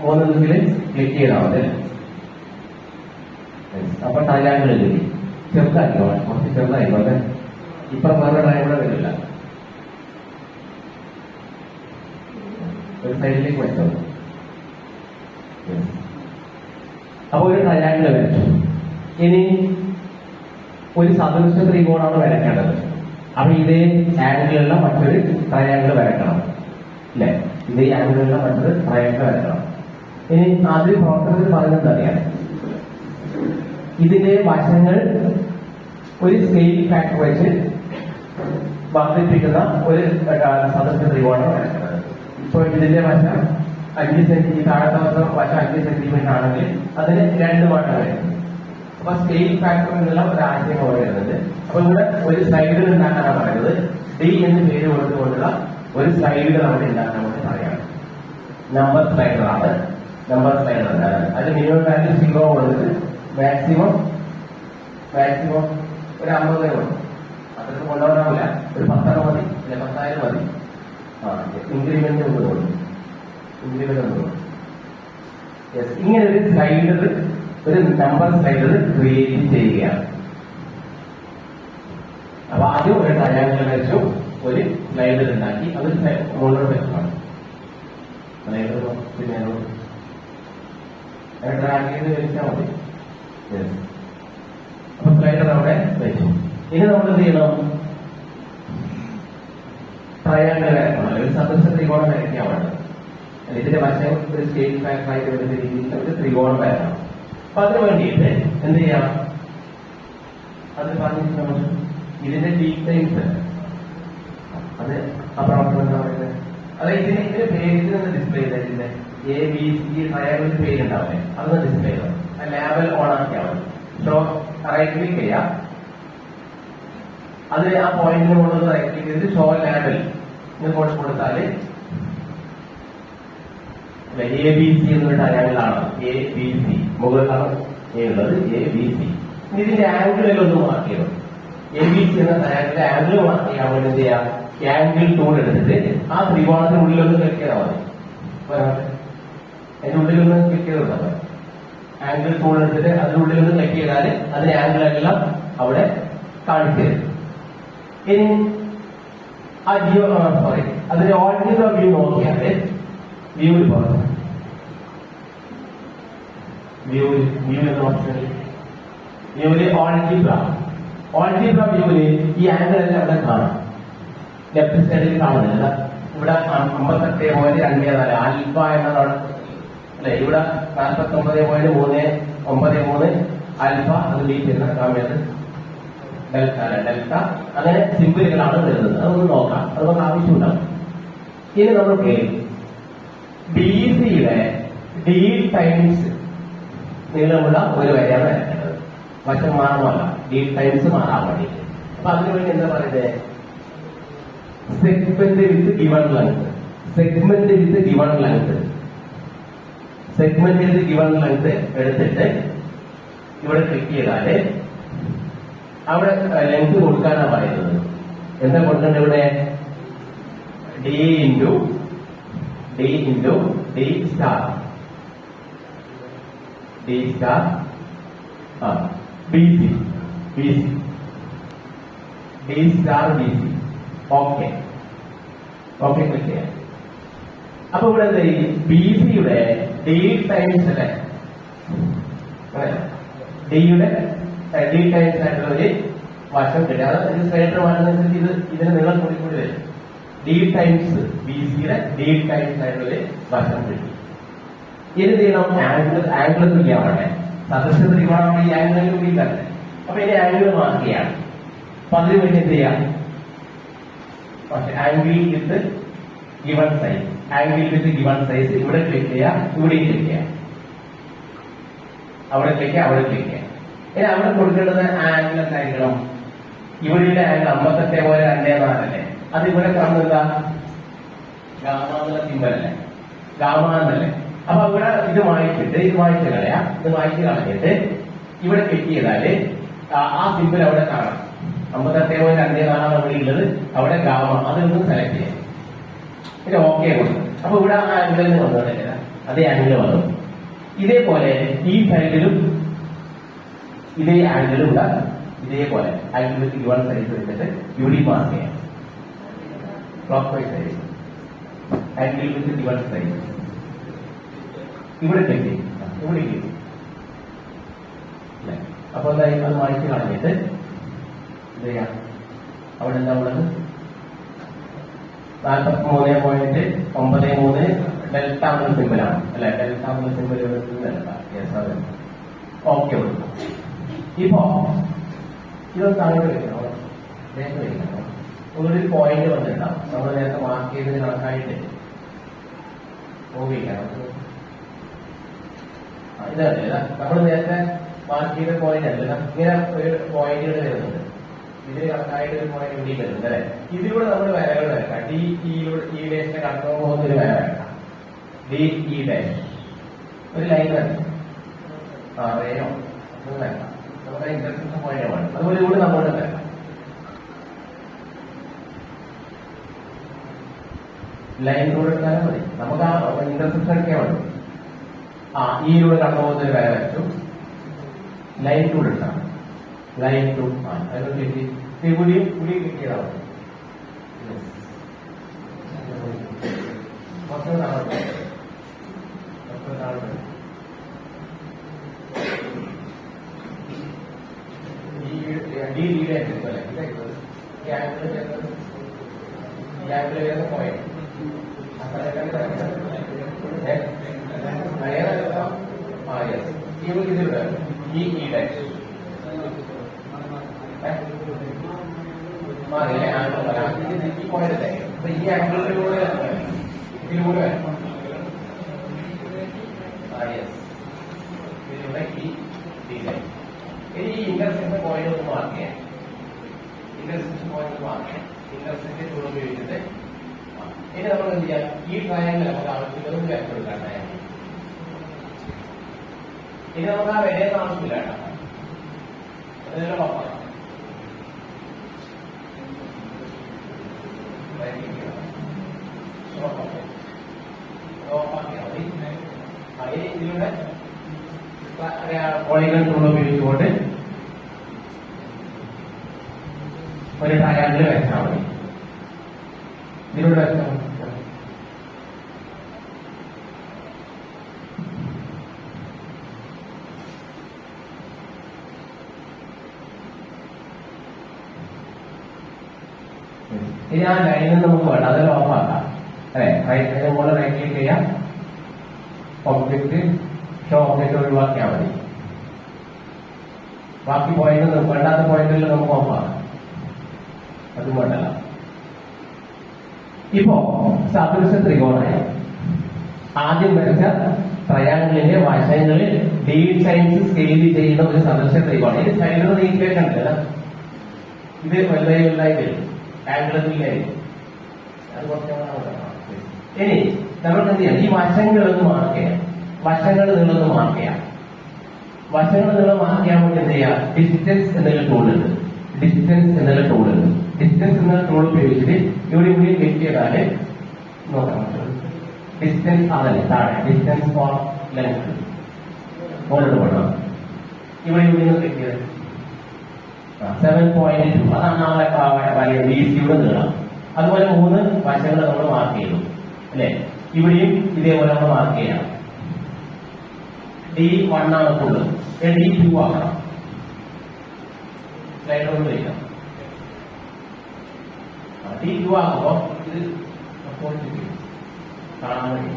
മൂന്നിൽ ക്ലിക്ക് ചെയ്താൽ മതി. അപ്പൊ ട്രയാങ്കിൾ കിട്ടി. ചെറുതായിക്കോ, കുറച്ച് ചെറുതായിക്കോട്ടെ. ഇപ്പൊ വേറെ ട്രയാങ്കിൾ വരില്ല. ഒരു സൈഡിലേക്ക് വെച്ചോ. അപ്പൊ ഒരു ട്രയാങ്കിൾ വരച്ചു. ഇനി ഒരു സദൃശ ത്രികോണമാണ് വരയ്ക്കേണ്ടത്. അപ്പൊ ഇതേ ആംഗിളുള്ള മറ്റൊരു ട്രയാങ്കിൾ വരക്കണം അല്ലെ? ഇതേ ആംഗിളുള്ള മറ്റൊരു ട്രയാങ്കിൾ വരക്കണം. ഇനി ആദ്യം പ്രോസസ്സിൽ പറഞ്ഞത് അറിയാം. ഇതിന്റെ വശങ്ങൾ ഒരു സ്കെയിൽ ഫാക്ടർ വെച്ച് വർദ്ധിപ്പിക്കുന്ന ഒരു സദൃശ ത്രികോണം വരയ്ക്കുന്നത്. ഇപ്പൊ ഇതിന്റെ വശം 5 സെന്റിമീറ്റർ, താഴത്തെ വശം 5 സെന്റിമീറ്റർ ആണെങ്കിൽ അതിന് 2 മടങ്ങ് വരും. അപ്പൊ സ്കെയിൽ ഫാക്ടർ എന്നുള്ള ഒരു ആശയം വരുന്നത്. അപ്പൊ ഇവിടെ ഒരു സ്ലൈഡർ ഉണ്ടാക്കാനാണ് പറയുന്നത്. ഡി എന്ന് പേര് കൊടുത്തുകൊണ്ടുള്ള ഒരു സ്ലൈഡർ അവിടെ ഉണ്ടാക്കാൻ വേണ്ടി പറയാണ്. നമ്പർ സ്ലൈഡറാണ്. നമ്പർ സ്ലൈഡർ ഉണ്ടാകാൻ അത് മിനിമം വാല്യൂ 0 കൊടുത്ത് മാക്സിമം ഒരു 50 കൊടുക്കും. അതൊക്കെ കൊണ്ടുപോകാനാവില്ല. ഒരു 10 മതി, അല്ലെ 10,000 മതി. ഇൻക്രിമെന്റ് ഒന്ന് കൊടുക്കും. ഇങ്ങനെ ഒരു സ്ലൈഡർ, ഒരു നമ്പർ സ്ലൈഡർ ക്രിയേറ്റ് ചെയ്യുകയാണ്. അപ്പൊ ആദ്യം ഒരു ട്രയാങ്കിൾ വെച്ചു ഒരു സ്ലൈഡർ ഉണ്ടാക്കി അത് മുകളിലോട്ട് വെക്കണം. സ്ലൈഡർ പിന്നെ ഡ്രാഗ് ചെയ്ത് വെച്ചാൽ മതി. അപ്പൊ സ്ലൈഡർ അവിടെ വെച്ചു. ഇനി നമ്മൾ എന്ത് ചെയ്യണം? ട്രയാങ്കിൾ വരക്കണം. ഒരു സദൃശ ത്രികോണം വരയ്ക്കാൻ വേണ്ടത്. ഇതിന്റെ വശം ഒരു സ്കെയിൽ ഫാക്ടറായിട്ട് വരുന്ന രീതിയിൽ ഒരു ത്രികോണം വരണം. അപ്പൊ അതിന് വേണ്ടിയിട്ട് എന്ത് ചെയ്യാം? അത് പറഞ്ഞിട്ട് നമ്മൾ ഇതിന്റെ ഡീറ്റെയിൽസ് അത് ആ പ്രവർത്തനം എന്താ പറയുന്നത്? അതായത് ഇതിന്റെ പേര് ഡിസ്പ്ലേ ചെയ്ത ഇതിന്റെ ABC ട്രയാങ്കിൾ പേരുണ്ടാവില്ലേ, അതൊന്ന് ഡിസ്പ്ലേ ചെയ്തോ. ലേബൽ ഓൺ ആക്കിയാൽ മതി. ഷോ റൈറ്റ് ക്ലിക്ക് ചെയ്യാം. അത് ആ പോയിന്റിന് മുകളിൽ റൈറ്റ് ക്ലിക്ക് ചെയ്ത് ഷോ ലേബൽ കൊടുത്താല് ABC എന്നൊരു ട്രയാങ്കിളാണ്. ABC മുകളിലാണ് ഉള്ളത്. ABC ഇതിന്റെ ആംഗിളിൽ ഒന്ന് മാർക്ക് ചെയ്യണം. ABC എന്ന ട്രയാങ്കിളിന്റെ ആംഗിൾ മാർക്ക് ചെയ്യാൻ വേണ്ടി എന്ത് ചെയ്യാം? ആംഗിൾ ടൂൾ എടുത്തിട്ട് ആ ത്രികോണത്തിനുള്ളിലൊന്ന് ക്ലിക്ക് ചെയ്താൽ മതി. അതിന്റെ ഉള്ളിലൊന്ന് ക്ലിക്ക് ചെയ്താൽ മതി. ആംഗിൾ ടൂൾ എടുത്തിട്ട് അതിനുള്ളിലൊന്ന് ക്ലിക്ക് ചെയ്താൽ അതിന്റെ ആംഗിളെല്ലാം അവിടെ കാണിച്ചു തരും. ഇനി ആ അതിന്റെ ഓൾജിബ്ര വ്യൂ നോക്കിയാല് വ്യൂവിൽ പോകാം. വ്യൂ എന്ന ഓപ്ഷനിൽ വ്യൂവില് ഓൾജിബ്ര വ്യൂവില് ഈ ആംഗിൾ എല്ലാം അവിടെ കാണാം. ലെഫ്റ്റ് സൈഡിൽ കാണുന്നില്ല. ഇവിടെ 58.24 ആൽഫ എന്നതാണ് അല്ലെ? ഇവിടെ 49.393 ആൽഫ, അത് ബീറ്റ് എന്ന സമയത്ത് ഡെൽറ്റ, അങ്ങനെ സിമ്പിളുകളാണ് വരുന്നത്. അതൊന്ന് നോക്കാം. അതുകൊണ്ട് ആവശ്യമുണ്ടാകും. ഇനി നമുക്ക് BCയുടെ D ടൈംസ് നീളമുള്ള ഒരു വരെയാണ് വരേണ്ടത്. വശം മാറുമല്ല, D ടൈംസ് മാറാൻ വേണ്ടിയിട്ട്. അപ്പൊ അതിനുവേണ്ടി എന്താ പറയുന്നത്? സെഗ്മെന്റ് വിത്ത് ഗിവൺ ലെങ്ത് എടുത്തിട്ട് ഇവിടെ ക്ലിക്ക് ചെയ്താല് അവിടെ ലെങ്ത് കൊടുക്കാനാണ് പറയുന്നത്. എന്താ കൊടുക്കേണ്ടത്? ഇവിടെ D into D star BC D star BC. Okay click ചെയ്യാം. അപ്പൊ ഇവിടെ എന്താ? BCയുടെ D ടൈംസ് അല്ലെ, ഡിയുടെ D ടൈംസ് ആയിട്ടുള്ള ഒരു വശം കിട്ടി. അത് സ്ലൈഡർ മാറ്റുന്നതനുസരിച്ച് ഇതിന് നീളം കൂടി വരും. D ടൈംസ് BCയുടെ D ടൈംസ് ആയിട്ടുള്ള ഒരു വശം കിട്ടി. ഇനി ചെയ്യണം? ആംഗിൾ തുല്യമാവട്ടെ. സദൃശ ത്രികോണമാണ് ഈ ആംഗിളിൽ കൂടിയില്ലേ. അപ്പൊ ഇനി ആംഗിൾ മാർക്ക് ചെയ്യാണ്. അപ്പൊ അതിന് വേണ്ടി എന്ത് ചെയ്യാം? ആംഗിൾ വിത്ത് ഗിവൺ സൈസ് ഇവിടെ ക്ലിക്ക് ചെയ്യാം, ഇവിടെ ക്ലിക്ക് ചെയ്യാം, അവിടെ ക്ലിക്ക് ചെയ്യാം. ഇനി അവിടെ കൊടുക്കേണ്ടത് ആംഗിൾ എന്തായിരിക്കണം? ഇവിടെയുള്ള ആംഗിൾ 58.24 അല്ലേ? അത് ഇവിടെ കാണുന്നത് ഗാമ എന്നുള്ള സിമ്പൽ അല്ലേ? ഗാമ എന്നല്ലേ? അപ്പൊ ഇവിടെ ഇത് വായിച്ച് കളഞ്ഞിട്ട് ഇവിടെ ക്ലിക്ക് ചെയ്താല് ആ സിമ്പിൾ അവിടെ കാണാം. 58.24 അവിടെ ഉള്ളത്. അവിടെ ഗാമ, അതൊന്നും സെലക്ട് ചെയ്യാം. ഇത് ഓക്കെ കൊടുക്കും. അപ്പൊ ഇവിടെ ആ ആംഗിളിൽ നിന്ന് വന്നതല്ലേ, അതേ ആംഗിൾ വന്നു. ഇതേപോലെ ഈ സൈഡിലും ഇതേ ആംഗിളും കൂടെ ഇതേപോലെ ആംഗിൾ വിത്ത് ഗിവൺ സൈഡ് വെച്ചിട്ട് ഇവിടെ മാർക്ക് ചെയ്യാം. ക്ലോക്ക് വൈസ് സൈഡ് ആംഗിൾ വിത്ത് ഗിവൺ സൈഡ് ഇവിടെ ക്ലിക്ക് ചെയ്യും, ഇവിടെ ക്ലിക്ക് ചെയ്യും. അപ്പൊ എന്തായാലും അത് മാറ്റി കളഞ്ഞിട്ട് എന്ത് ചെയ്യാം, അവിടെ എന്താ ഉള്ളത് 43.93 ഡെൽറ്റ എന്ന സിമ്പിളാണ് അല്ലെ. ഡെൽറ്റ എന്ന സിമ്പിൾ ഓക്കെ കൊടുക്കും. ഇപ്പോ ഇതൊന്ന് താഴോട്ട് വെക്കണം, നേരത്തെ വെക്കണം. ഒരു പോയിന്റ് വന്നിട്ടാണ് നമ്മൾ നേരത്തെ മാർക്ക് ചെയ്തതിന് കണക്കായിട്ട് ഓർമ്മിക്കണം. ഇതല്ലേ നമ്മൾ നേരത്തെ മാർക്ക് ചെയ്ത പോയിന്റ് അല്ല, ഇങ്ങനെ ഒരു പോയിന്റുകൾ വരുന്നുണ്ട്. ഇതിന് കണക്കായിട്ട് ഒരു പോയിന്റ് ഇവിടെ വരുന്നുണ്ട് അല്ലെ. ഇതിലൂടെ നമ്മൾ വരകൾ വരക്കാം. ഡി ഈ ഡേഷിനെ കടന്നു പോകുന്ന ഒരു വര വരക്കാം. ഡി ഇ ഡാഷ് ഒരു ലൈൻ വരക്കാം. റേനോ അത് വരക്കാം. നമ്മുടെ ഇന്റർസെക്ഷൻ പോയിന്റ് ആണ്. അതുപോലെ ഇവിടെ നമ്മളുടെ വരക്കാം. ലൈൻ റൂൾ എടുത്താലും മതി. നമുക്ക് ആ ഇന്റർസെക്ഷൻ എടുക്കാൻ മതി. ഈയിലൂടെ കടന്നു പോകുന്ന ഒരു വര വരച്ചു. ലൈൻ ടൂൾ എടുക്കാം. ലൈൻ ടു അതിന് കിട്ടി. കൂടി കിട്ടിയതാണ്. പോയിന്റ് ഇതിലൂടെ ഈ ഡാഷ് മാറിയില്ലേ, ആംഗിൾ വരാം. ഈ പോയിന്റ് അപ്പൊ ഈ ആംഗിളിലൂടെ ഇതിലൂടെ ഇതിലൂടെ ഈ ഇനി ഈ ഇന്റർസെക്ഷൻ പോയിന്റ് ഒന്ന് മാർക്ക് ചെയ്യാം. ഇന്റർസെക്ഷൻ പോയിന്റ് മാർക്ക് ചെയ്യാം. ഇന്റർസെക്ഷൻ ടൂൾ ഉപയോഗിച്ചിട്ട് ഇനി നമ്മൾ എന്ത് ചെയ്യാം, ഈ ട്രയാങ്കിൾ നമുക്ക് ആവശ്യമുള്ളത് വരച്ചെടുക്കാം. ട്രയാങ്കിൾ ഇനി നമുക്ക് ആ വരെയൊന്നും ആവശ്യമില്ല കേട്ടോ, അതെല്ലാം നോക്കാം. ഇതിലൂടെ പോളിഗൺ ടൂൾ ഉപയോഗിച്ചുകൊണ്ട് ഒരു ട്രയാങ്കിൾ വരച്ചാൽ മതി. ഇതിലൂടെ വരച്ചാൽ മതി. ഇനി ആ ലൈനിൽ നമുക്ക് വേണ്ട, അതെല്ലാം ഓഫാക്കാം അല്ലെ. റൈറ്റ് പോലെ റൈറ്റ് ക്ലിക്ക് ചെയ്യാം. ഒബ്ജക്ട് ഷോ ഒബ്ജക്ട് ഒഴിവാക്കിയാൽ മതി. ബാക്കി പോയിന്റ് വേണ്ടാത്ത പോയിന്റിൽ നമുക്ക് ഓഫാക്കാം, അതും വേണ്ടല്ല. ഇപ്പോ സദൃശ ത്രികോണമായി ആദ്യം വരച്ച ട്രയാങ്കിളിന്റെ വശങ്ങളിൽ ഡി സൈൻസ് സ്കെയിൽ ചെയ്യുന്ന ഒരു സദൃശ ത്രികോണം. ഇത് സൈഡിൽ നീക്കിയൊക്കെ ഉണ്ട്. ഇത് വലുതായി വരും, ആംഗിളിലായിരിക്കും. അത് കുറച്ച് ഇനി നമുക്ക് എന്ത് ചെയ്യാം, ഈ വശങ്ങളൊന്ന് മാർക്ക് ചെയ്യാം. വശങ്ങൾ നിങ്ങളൊന്ന് മാർക്ക് ചെയ്യാം. വശങ്ങൾ നിങ്ങൾ മാർക്ക് ചെയ്യാൻ വേണ്ടി എന്ത് ചെയ്യാം, ഡിസ്റ്റൻസ് എന്നുള്ള ടൂൾ ഉണ്ട്. ഡിസ്റ്റൻസ് എന്നുള്ള ടൂൾ ഉണ്ട്. ഡിസ്റ്റൻസ് എന്നുള്ള ടൂൾ ഉപയോഗിച്ചിട്ട് ഇവിടെ ക്ലിക്ക് ചെയ്താല് നോക്കാം. ഡിസ്റ്റൻസ് അതല്ലേ താഴെ, ഡിസ്റ്റൻസ് ഫോർ ലെങ്ത് മുകളിലോട്ട് പോകണം. ഇവിടെ ക്ലിക്ക് ചെയ്ത് 7.2 അതാണ് വലിയ ബി സിയുടെ നീളം. അതുപോലെ 3 വശങ്ങൾ നമ്മൾ മാർക്ക് ചെയ്തു അല്ലെ. ഇവിടെയും ഇതേപോലെ നമ്മൾ മാർക്ക് ചെയ്യാം. D1 ആണ് ഫുള്ള്, D2 ആക്കണം. സ്ലൈഡ് കൊണ്ട് വയ്ക്കാം. D2 ആകുമ്പോ ഇത് കാണാൻ വേണ്ടി